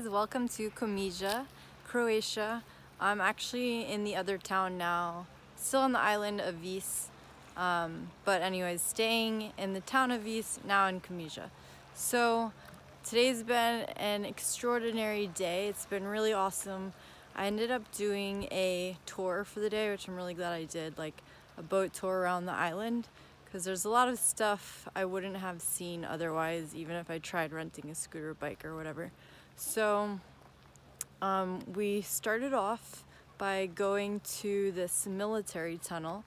guys, welcome to Komiža, Croatia. I'm actually in the other town now, still on the island of Vis, but anyways, staying in the town of Vis, now in Komiža. So today's been an extraordinary day. It's been really awesome. I ended up doing a tour for the day, which I'm really glad I did, like a boat tour around the island, because there's a lot of stuff I wouldn't have seen otherwise, even if I tried renting a scooter bike or whatever. So we started off by going to this military tunnel.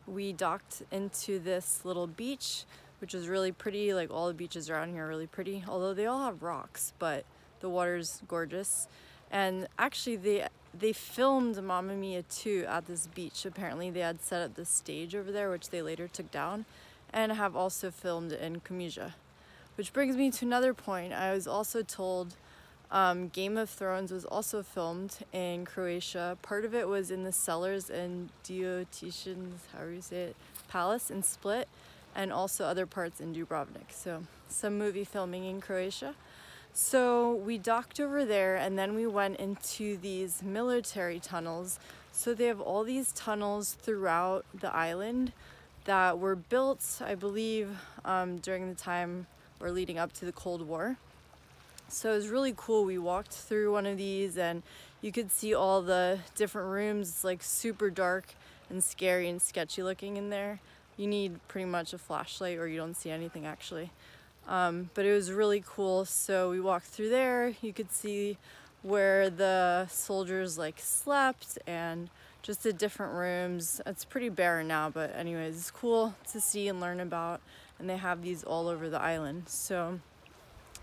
We docked into this little beach, which is really pretty. Like, all the beaches around here are really pretty, although they all have rocks, but the water's gorgeous. And actually they filmed Mamma Mia 2 at this beach. Apparently they had set up this stage over there, which they later took down, and have also filmed in Komiža. Which brings me to another point. I was also told Game of Thrones was also filmed in Croatia. Part of it was in the cellars in Diocletian's, however you say it, palace in Split, and also other parts in Dubrovnik. So some movie filming in Croatia. So we docked over there, and then we went into these military tunnels. So they have all these tunnels throughout the island that were built, I believe, during the time or leading up to the Cold War. So it was really cool. We walked through one of these and you could see all the different rooms. It's like super dark and scary and sketchy looking in there. You need pretty much a flashlight or you don't see anything actually. But it was really cool. So we walked through there. You could see where the soldiers like slept and just the different rooms. It's pretty barren now, but anyways, it's cool to see and learn about. And they have these all over the island. So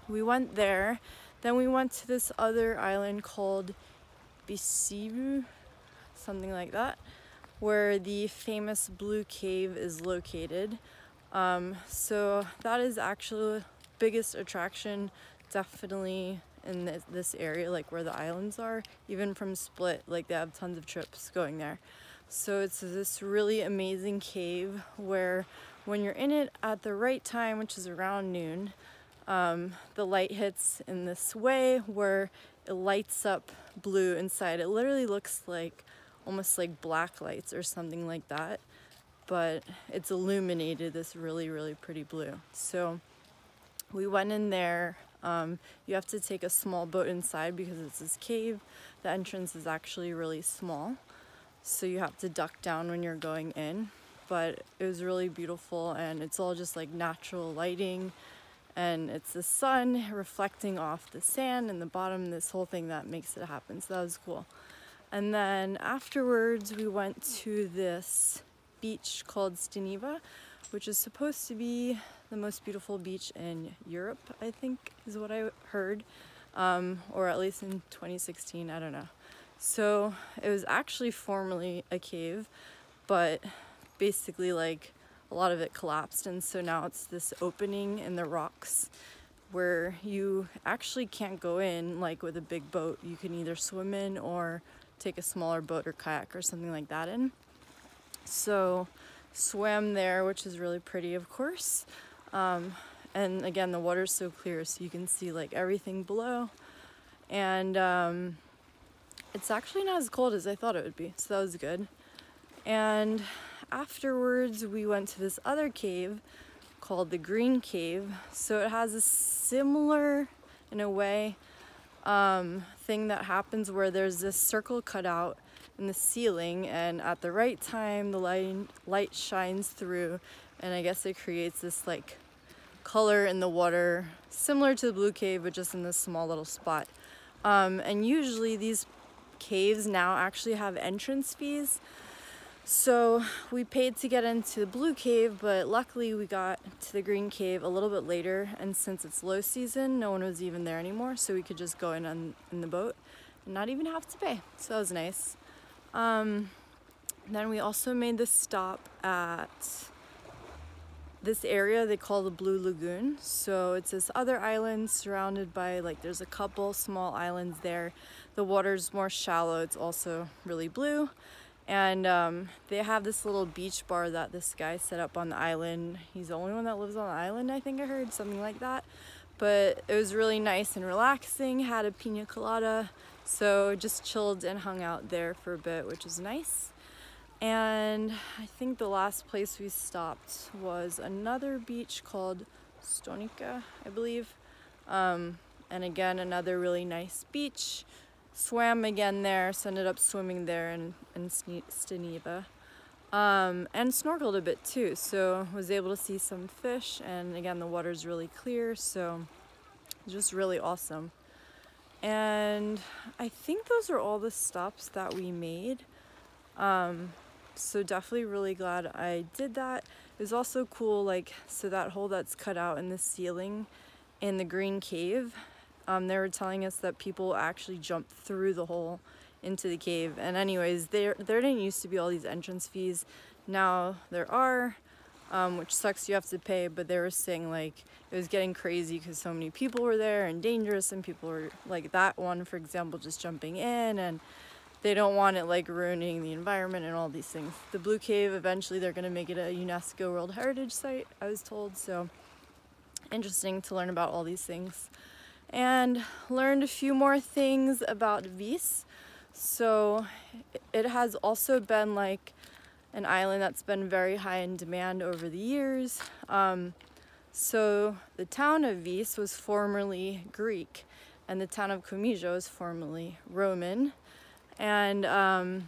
we went there. Then we went to this other island called Bisibu, something like that, where the famous Blue Cave is located. So that is actually the biggest attraction, definitely in this area, like where the islands are. Even from Split, like they have tons of trips going there. So it's this really amazing cave where when you're in it at the right time, which is around noon, the light hits in this way where it lights up blue inside. It literally looks like almost like black lights or something like that, but it's illuminated this really, really pretty blue. So we went in there. You have to take a small boat inside because it's this cave. The entrance is actually really small, so you have to duck down when you're going in. But it was really beautiful, and it's all just like natural lighting, and it's the sun reflecting off the sand and the bottom, this whole thing that makes it happen. So that was cool. And then afterwards we went to this beach called Stiniva, which is supposed to be the most beautiful beach in Europe, I think is what I heard, or at least in 2016, I don't know. So it was actually formerly a cave, but basically like a lot of it collapsed, and so now it's this opening in the rocks where you actually can't go in like with a big boat. You can either swim in or take a smaller boat or kayak or something like that in. So swam there, which is really pretty, of course. And again, the water's so clear, so you can see like everything below. And it's actually not as cold as I thought it would be, so that was good. And afterwards, we went to this other cave called the Green Cave. So it has a similar, in a way, thing that happens where there's this circle cut out in the ceiling, and at the right time the light shines through, and I guess it creates this like color in the water similar to the Blue Cave, but just in this small little spot. And usually these caves now actually have entrance fees. So we paid to get into the Blue Cave, but luckily we got to the Green Cave a little bit later, and since it's low season, no one was even there anymore, so we could just go in the boat and not even have to pay. So that was nice. Then we also made the stop at this area they call the Blue Lagoon. So it's this other island surrounded by, like, there's a couple small islands there. The water's more shallow. It's also really blue. And they have this little beach bar that this guy set up on the island. He's the only one that lives on the island, I think I heard, something like that. but it was really nice and relaxing. Had a pina colada, so just chilled and hung out there for a bit, which was nice. And I think the last place we stopped was another beach called Stoniva, I believe. And again, another really nice beach. Swam again there, so ended up swimming there in Stiniva. And snorkeled a bit too, so was able to see some fish, and again the water's really clear, so just really awesome. And I think those are all the stops that we made. So definitely really glad I did that. It was also cool, like, so that hole that's cut out in the ceiling in the green cave, they were telling us that people actually jump through the hole into the cave. And anyways, there didn't used to be all these entrance fees. Now there are, which sucks, you have to pay, but they were saying like it was getting crazy because so many people were there and dangerous, and people were like, that one for example, just jumping in, and they don't want it like ruining the environment and all these things. The Blue Cave, eventually they're going to make it a UNESCO World Heritage Site, I was told, so interesting to learn about all these things. And learned a few more things about Vis. So it has also been like an island that's been very high in demand over the years. So the town of Vis was formerly Greek, and the town of Komiža was formerly Roman. And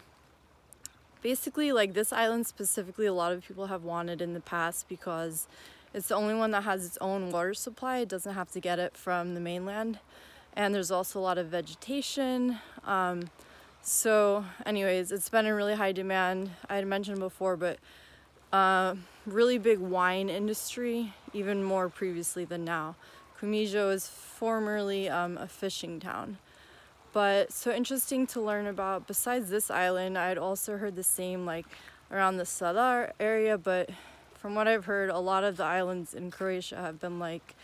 basically, like, this island specifically, a lot of people have wanted in the past because it's the only one that has its own water supply. It doesn't have to get it from the mainland. And there's also a lot of vegetation. So anyways, it's been in really high demand. I had mentioned before, but really big wine industry, even more previously than now. Komiža was formerly a fishing town. But so interesting to learn about. Besides this island, I had also heard the same like around the Sadar area, but from what I've heard, a lot of the islands in Croatia have been like,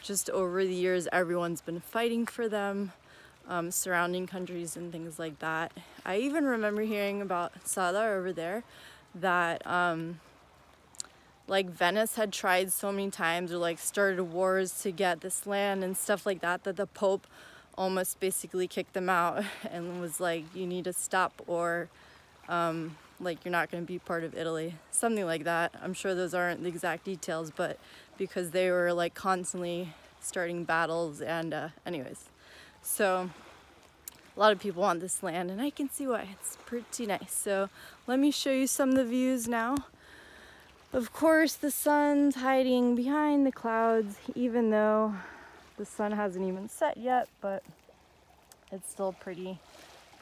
just over the years, everyone's been fighting for them, surrounding countries and things like that. I even remember hearing about Sadar over there, that like Venice had tried so many times, or like started wars to get this land and stuff like that, that the Pope almost basically kicked them out and was like, you need to stop, or like, you're not going to be part of Italy, something like that. I'm sure those aren't the exact details, but because they were like constantly starting battles. And anyways, so a lot of people want this land, and I can see why. It's pretty nice. So let me show you some of the views now. Of course, the sun's hiding behind the clouds, even though the sun hasn't even set yet, but it's still pretty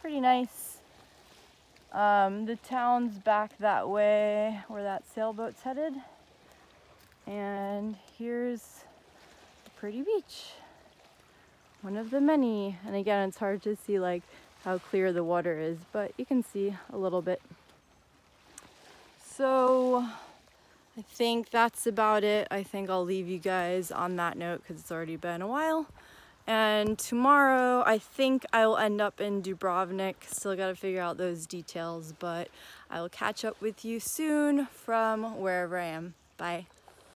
nice. The town's back that way where that sailboat's headed. And here's a pretty beach. One of the many. And again, it's hard to see like how clear the water is, but you can see a little bit. So I think that's about it. I think I'll leave you guys on that note because it's already been a while. And tomorrow, I think I will end up in Dubrovnik. Still got to figure out those details, but I will catch up with you soon from wherever I am. Bye.